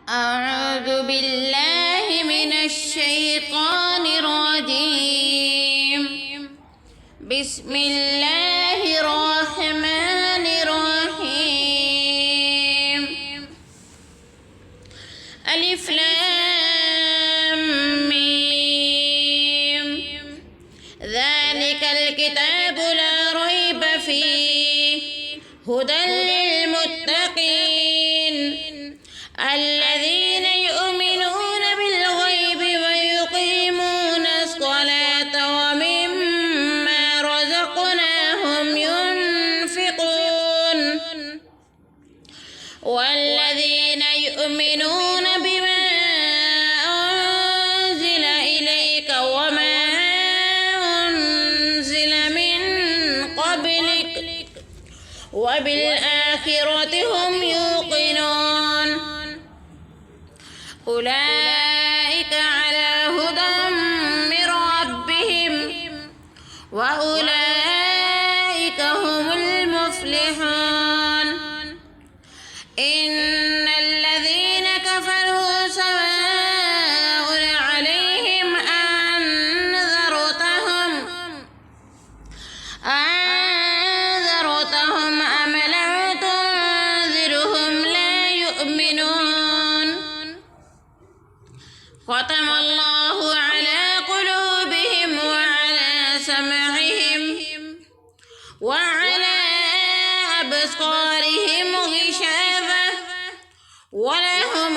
أعوذ بالله من الشيطان الرجيم. بسم الله الرحمن الرحيم. ألف لام ميم. ذلك الكتاب لا ريب فيه هدى للمتقين الذين يؤمنون بالغيب ويقيمون الصلاة ومما رزقناهم ينفقون والذين يؤمنون بما أنزل إليك وما أنزل من قبلك وبالآخرة هم يوقنون أولئك على هدى من ربهم وأولئك هم المفلحون. إن الذين كفروا سواء عليهم أنذرتهم أم لم تنذرهم لا يؤمنون. ختم الله على قلوبهم وعلى سمعهم وعلى أبصارهم غشاوة ولهم